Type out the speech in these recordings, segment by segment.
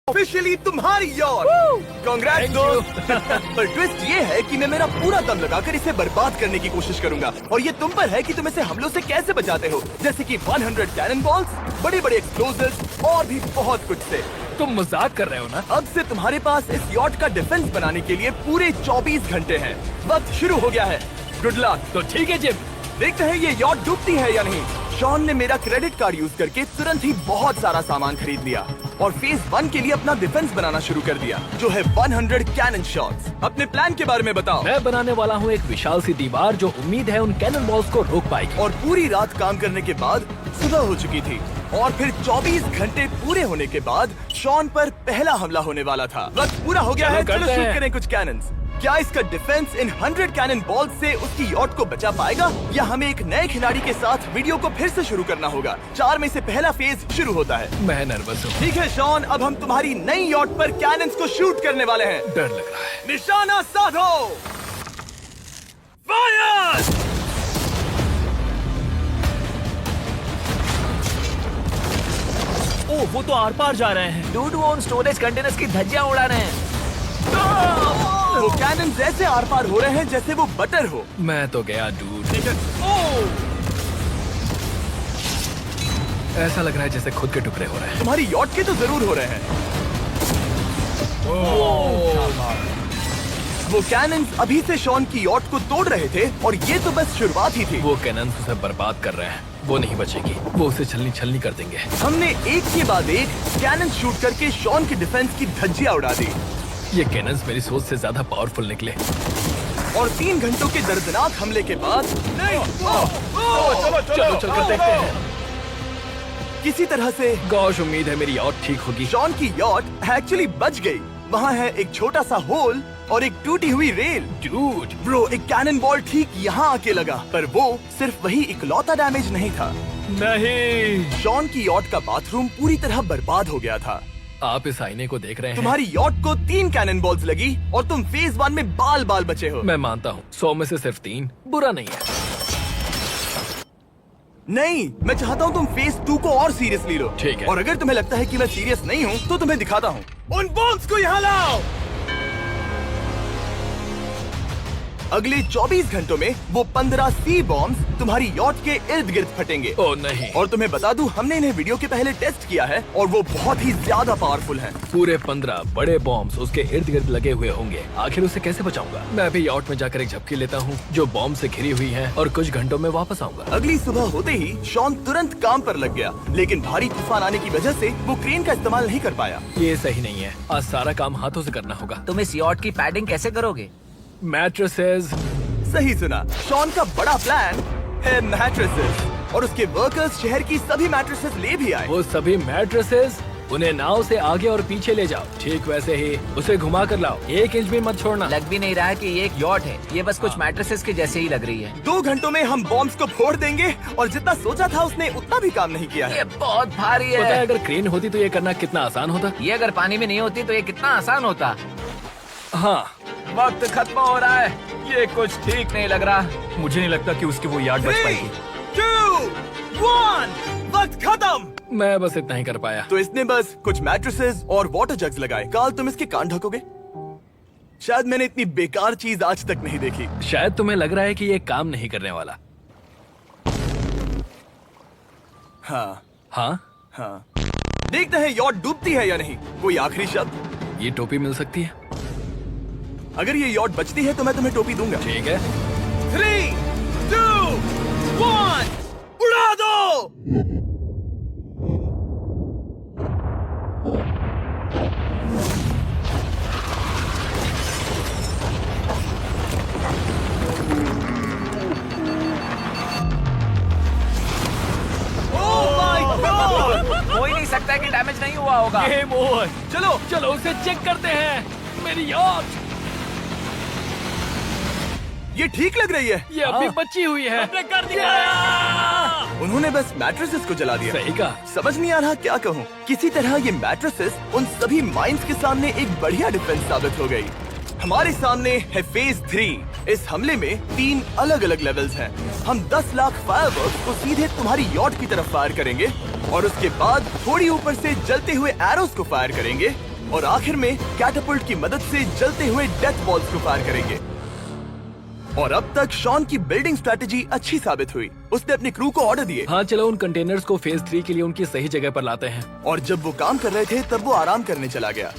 Officially तुम्हारी yacht. Congrats दोस्त। पर ट्विस्ट ये है कि मैं मेरा पूरा दम लगाकर इसे बर्बाद करने की कोशिश करूंगा और ये तुम पर है कि तुम इसे हमलों से कैसे बचाते हो, जैसे कि 100 कैनन बॉल्स, बड़े बड़े एक्सप्लोजिव्स और भी बहुत कुछ से। तुम मजाक कर रहे हो ना? अब से तुम्हारे पास इस यॉट का डिफेंस बनाने के लिए पूरे 24 घंटे हैं। वक्त शुरू हो गया है। Good luck. तो ठीक है जिम, देखते हैं ये यॉट डूबती है या नहीं। शॉन ने मेरा क्रेडिट कार्ड यूज करके तुरंत ही बहुत सारा सामान खरीद लिया और फेज 1 के लिए अपना डिफेंस बनाना शुरू कर दिया, जो है 100 कैनन शॉट्स। अपने प्लान के बारे में बताओ। मैं बनाने वाला हूँ एक विशाल सी दीवार जो उम्मीद है उन कैनन बॉल्स को रोक पाएगी। और पूरी रात काम करने के बाद सुबह हो चुकी थी और फिर 24 घंटे पूरे होने के बाद शॉन पर पहला हमला होने वाला था। वक्त पूरा हो गया है, चलो शूट करें कुछ कैनन्स। क्या इसका डिफेंस इन 100 कैनन बॉल्स से उसकी यॉट को बचा पाएगा या हमें एक नए खिलाड़ी के साथ वीडियो को फिर से शुरू करना होगा? 4 में से पहला फेज शुरू होता है। मैं नर्वस हूँ। ठीक है शॉन, अब हम तुम्हारी नई यॉट पर कैनन्स को शूट करने वाले हैं। डर लग रहा है। निशाना साधो। फायर! ओह, वो तो आर पार जा रहे हैं। डूड, वो उन स्टोरेज कंटेनर्स की धज्जियां उड़ा रहे हैं। वो कैनन ऐसे आर पार हो रहे हैं जैसे वो बटर हो। मैं तो गया डूड। ऐसा लग रहा है जैसे खुद के टुकड़े हो रहे हैं। तुम्हारी यॉट के तो जरूर हो रहे हैं। वो कैनन अभी से शॉन की यॉट को तोड़ रहे थे और ये तो बस शुरुआत ही थी। वो कैनन उसे बर्बाद कर रहे हैं। वो नहीं बचेगी। वो उसे छलनी छलनी कर देंगे। हमने एक के बाद एक कैनन शूट करके शॉन के डिफेंस की धज्जियां उड़ा दी। ये कैनन्स मेरी सोच से ज्यादा पावरफुल निकले। और 3 घंटों के दर्दनाक हमले के बाद चलो चलकर देखते हैं। किसी तरह से गॉश, उम्मीद है मेरी यॉट ठीक होगी। शॉन की यॉट एक्चुअली बच गई। वहाँ है एक छोटा सा होल और एक टूटी हुई रेल। डूड, ब्रो, एक कैनन बॉल ठीक यहाँ आके लगा, पर वो सिर्फ वही इकलौता डैमेज नहीं था। नहीं। शॉन की यॉट का बाथरूम पूरी तरह बर्बाद हो गया था। आप इस आईने को देख रहे हैं? तुम्हारी यॉट को 3 कैनन बॉल्स लगी और तुम फेज 1 में बाल बाल बचे हो। मैं मानता हूँ 100 में से सिर्फ 3 बुरा नहीं है। नहीं, मैं चाहता हूँ तुम फेज 2 को और सीरियसली लो। ठीक है। और अगर तुम्हें लगता है कि मैं सीरियस नहीं हूँ तो तुम्हें दिखाता हूँ। उन बॉम्ब्स को यहाँ लाओ। अगले 24 घंटों में वो 15 सी बॉम्ब्स तुम्हारी यॉट के इर्द गिर्द फटेंगे। ओह नहीं। और तुम्हें बता दूं, हमने इन्हें वीडियो के पहले टेस्ट किया है और वो बहुत ही ज्यादा पावरफुल हैं। पूरे 15 बड़े बॉम्ब्स उसके इर्द गिर्द लगे हुए होंगे। आखिर उसे कैसे बचाऊंगा? मैं अभी यॉट में जाकर एक झपकी लेता हूँ जो बॉम्ब से घिरी हुई है और कुछ घंटों में वापस आऊंगा। अगली सुबह होते ही शॉन तुरंत काम पर लग गया, लेकिन भारी तूफान आने की वजह से वो क्रेन का इस्तेमाल नहीं कर पाया। ये सही नहीं है। आज सारा काम हाथों से करना होगा। तुम इस यॉट की पैडिंग कैसे करोगे? मैट्रेसेस। सही सुना, शॉन का बड़ा प्लान है मैट्रेसेस और उसके वर्कर्स शहर की सभी मैट्रेसेस ले भी आए। वो सभी मैट्रेसेस उन्हें नाव से आगे और पीछे ले जाओ। ठीक वैसे ही उसे घुमा कर लाओ। 1 इंच भी मत छोड़ना। लग भी नहीं रहा है कि ये एक यॉट है। ये बस कुछ मैट्रेसेस के जैसे ही लग रही है। 2 घंटों में हम बॉम्ब्स को फोड़ देंगे और जितना सोचा था उसने उतना भी काम नहीं किया है। ये बहुत भारी पता है है। अगर क्रेन होती तो ये करना कितना आसान होता। ये अगर पानी में नहीं होती तो ये कितना आसान होता। हाँ, वक्त खत्म हो रहा है। ये कुछ ठीक नहीं लग रहा। मुझे नहीं लगता कि उसकी वो याद बच 3, पाएगी। 2, 1, वक्त खत्म। मैं बस इतना ही कर पाया। तो इसने बस कुछ मैट्रेसेस और वाटर जग्स लगाए। काल, तुम इसके कान ढकोगे? शायद मैंने इतनी बेकार चीज आज तक नहीं देखी। शायद तुम्हें लग रहा है कि ये काम नहीं करने वाला। हाँ हाँ, हाँ, देखते हैं यॉट डूबती है या नहीं। कोई आखिरी शब्द? ये टोपी मिल सकती है। अगर ये यॉट बचती है तो मैं तुम्हें टोपी दूंगा। ठीक है। 3, 2, 1, उड़ा दो। हो ही नहीं सकता है कि डैमेज नहीं हुआ होगा। Game over. चलो चलो उसे चेक करते हैं। मेरी यॉट ये ठीक लग रही है। ये अभी बची हुई है। कर दिया। उन्होंने बस मैट्रेसेस को जला दिया। सही कहा। समझ नहीं आ रहा क्या कहूँ। किसी तरह ये मैट्रेसेस उन सभी माइंस के सामने एक बढ़िया डिफेंस साबित हो गई। हमारे सामने है फेज 3। इस हमले में 3 अलग अलग लेवल्स हैं। हम 10 लाख फायरवर्क्स को सीधे तुम्हारी यॉट की तरफ फायर करेंगे और उसके बाद थोड़ी ऊपर से जलते हुए एरोस को फायर करेंगे और आखिर में कैटापल्ट की मदद से जलते हुए डेथ बॉल्स को फायर करेंगे। और अब तक शॉन की बिल्डिंग स्ट्रेटेजी अच्छी साबित हुई। उसने अपनी क्रू को ऑर्डर दिए हाँ चलो उन कंटेनर्स को फेज 3 के लिए उनकी सही जगह पर लाते हैं। और जब वो काम कर रहे थे तब वो आराम करने चला गया।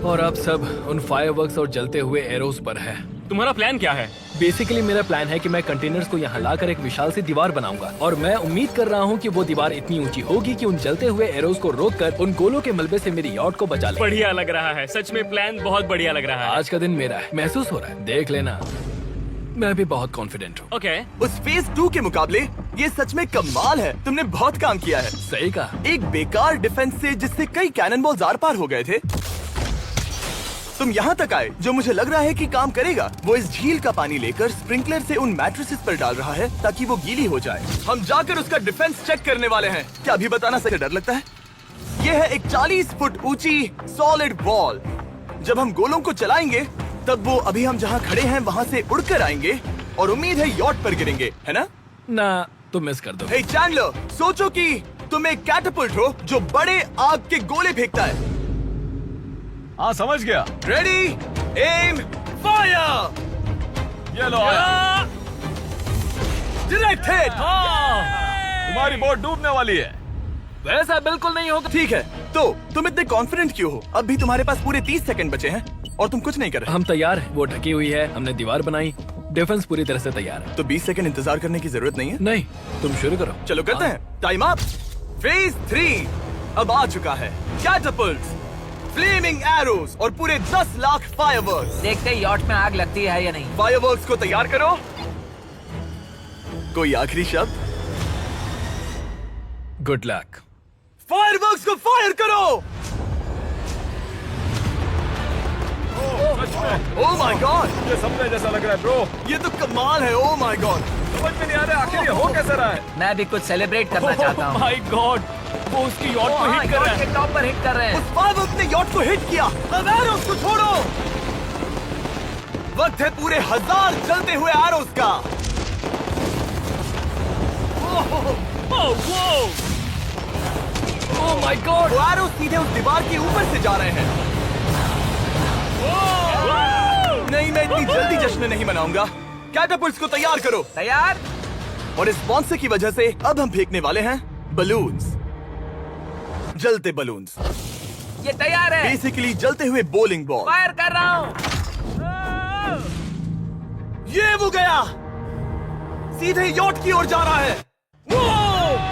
और अब सब उन फायरवर्क्स और जलते हुए एरोस पर है। तुम्हारा प्लान क्या है? बेसिकली मेरा प्लान है कि मैं कंटेनर्स को यहाँ लाकर एक विशाल सी दीवार बनाऊंगा और मैं उम्मीद कर रहा हूँ कि वो दीवार इतनी ऊंची होगी कि उन जलते हुए एरोस को रोककर उन गोलों के मलबे से मेरी यॉट को बचा ले। बढ़िया लग रहा है, सच में प्लान बहुत बढ़िया लग रहा है। आज का दिन मेरा है, महसूस हो रहा है, देख लेना। मैं भी बहुत कॉन्फिडेंट हूँ। ओके। उस फेज 2 के मुकाबले ये सच में कमाल है। तुमने बहुत काम किया है। सही कहा। एक बेकार डिफेंस से जिससे कई कैनन बॉल्स आर पार हो गए थे, तुम यहाँ तक आए। जो मुझे लग रहा है कि काम करेगा, वो इस झील का पानी लेकर स्प्रिंकलर से उन मैट्रेसेस पर डाल रहा है ताकि वो गीली हो जाए। हम जाकर उसका डिफेंस चेक करने वाले हैं। क्या अभी बताना सही डर लगता है? ये है एक 40 फुट ऊंची सॉलिड वॉल। जब हम गोलों को चलाएंगे तब वो अभी हम जहाँ खड़े हैं वहाँ से उड़कर आएंगे और उम्मीद है यॉट पर गिरेंगे, है ना? ना तुम मिस कर दो। हे चैंडलर, सोचो कि तुम एक कैटापल्ट हो जो बड़े आग के गोले फेंकता है। हाँ समझ गया। Ready, aim, fire. ये लो आया। Direct hit. तुम्हारी बोट डूबने वाली है। वैसा बिल्कुल नहीं होगा। ठीक है, तो तुम इतने कॉन्फिडेंट क्यों हो? अब भी तुम्हारे पास पूरे 30 सेकंड बचे हैं और तुम कुछ नहीं कर रहे। हम तैयार हैं, वो ढकी हुई है, हमने दीवार बनाई, डिफेंस पूरी तरह से तैयार है। तो 20 सेकंड इंतजार करने की जरूरत नहीं है। नहीं, तुम शुरू करो। चलो करते हैं। Time up. फेज 3 अब आ चुका है। कैटापल्ट्स, फ्लेमिंग एरोस और पूरे 10 लाख फायरवर्क्स। देखते ही यॉट में आग लगती है या नहीं। फायरवर्क्स को तैयार करो। कोई आखिरी शब्द? Good luck. फायरवर्क्स को फायर करो। ओह माय गॉड, ये सपने जैसा लग रहा है ब्रो। ये तो कमाल है। ओह माय गॉड, समझ में नहीं आ रहा आखिर ये हो कैसा रहा है। मैं भी कुछ सेलिब्रेट करना चाहता हूँ। माय गॉड, वो उसकी यॉट को हिट कर रहा है। के टॉप पर हिट कर रहे हैं। उस फायरवर्क ने यॉट को हिट किया। अब एरोस को छोड़ो। वक्त है पूरे 1000 जलते हुए एरोस का। ओह माय गॉड, वो एरोस सीधे उस दीवार के ऊपर से जा रहे हैं। नहीं, मैं इतनी जल्दी जश्न नहीं मनाऊंगा। कैटापल्ट्स को तैयार करो। तैयार। और इस स्पॉन्सर की वजह से अब हम फेंकने वाले हैं बलून्स, जलते बलून्स। ये तैयार है। बेसिकली जलते हुए बोलिंग बॉल। फायर कर रहा हूँ। ये वो गया, सीधे यॉट की ओर जा रहा है।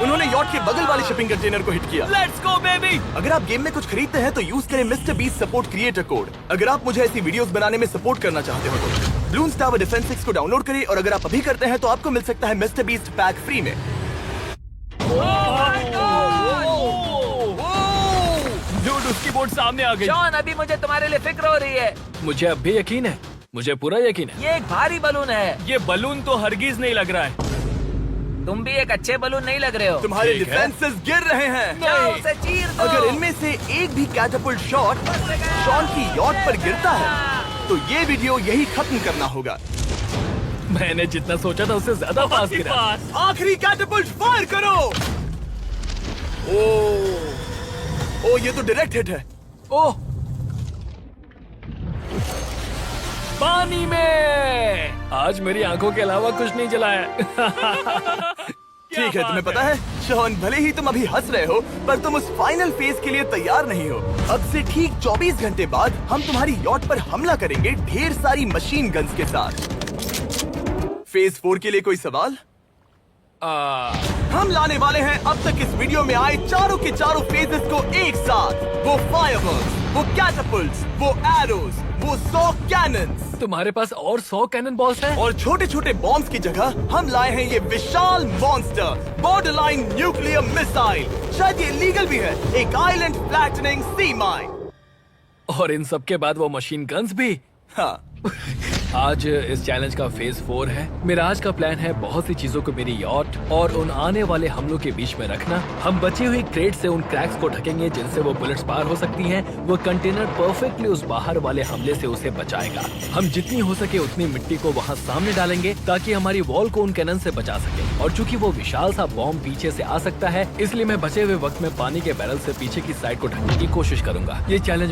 उन्होंने यॉट के बगल वाले शिपिंग कंटेनर को हिट किया। Let's go baby. अगर आप गेम में कुछ खरीदते हैं तो यूज करें mister beast support creator code. अगर आप मुझे ऐसी वीडियोस बनाने में सपोर्ट करना चाहते हो तो ब्लून्स टावर डिफेंस 6 को डाउनलोड करें और अगर आप अभी करते हैं तो आपको मिल सकता है मिस्टर बीस्ट पैक फ्री में। डूड, उसकी बोट सामने आ गई। जॉन, अभी मुझे तुम्हारे लिए फिक्र हो रही है। मुझे अब भी यकीन है, मुझे पूरा यकीन है। ये एक भारी बलून है। ये बलून तो हरगिज नहीं लग रहा है। तुम भी एक अच्छे बलून नहीं लग रहे हो। तुम्हारे ठीक है। डिफेंसेस गिर रहे हैं। जाओ उसे चीर दो। अगर इनमें से एक भी कैटापल्ट शॉट शॉन की यॉट पर गिरता है तो ये वीडियो यही खत्म करना होगा। मैंने जितना सोचा था उससे ज्यादा पास गिरा। आखिरी कैटापल्ट फायर करो। ओ ये तो डायरेक्ट हिट है। ओह, पानी में। आज मेरी आंखों के अलावा कुछ नहीं जला है। ठीक है, तुम्हें पता है शॉन, भले ही तुम अभी हंस रहे हो पर तुम उस फाइनल फेज के लिए तैयार नहीं हो। अब से ठीक 24 घंटे बाद हम तुम्हारी यॉट पर हमला करेंगे ढेर सारी मशीन गन्स के साथ। फेज 4 के लिए कोई सवाल? हम लाने वाले हैं अब तक इस वीडियो में आए चारों के चारों फेजेस को एक साथ। वो फायरवर्क्स, वो कैटापल्ट्स, वो एरोस, वो 100 कैनन्स। तुम्हारे पास और 100 कैनन बॉल्स हैं? और छोटे छोटे बॉम्ब्स की जगह हम लाए हैं ये विशाल मॉन्स्टर, बॉर्डरलाइन न्यूक्लियर मिसाइल। शायद ये लीगल भी है, एक आइलैंड फ्लैटनिंग सी माइन। और इन सब के बाद वो मशीन गन्स भी। हाँ, आज इस चैलेंज का फेज 4 है। मेरा आज का प्लान है बहुत सी चीजों को मेरी यॉट और उन आने वाले हमलों के बीच में रखना। हम बची हुई क्रेट से उन क्रैक्स को ढकेंगे जिनसे वो बुलेट्स पार हो सकती हैं। वो कंटेनर परफेक्टली उस बाहर वाले हमले से उसे बचाएगा। हम जितनी हो सके उतनी मिट्टी को वहाँ सामने डालेंगे ताकि हमारी वॉल को उन कैनन से बचा सके। और चूंकि वो विशाल सा बॉम्ब पीछे से आ सकता है, इसलिए मैं बचे हुए वक्त में पानी के बैरल से पीछे की साइड को ढकने की कोशिश करूंगा। ये चैलेंज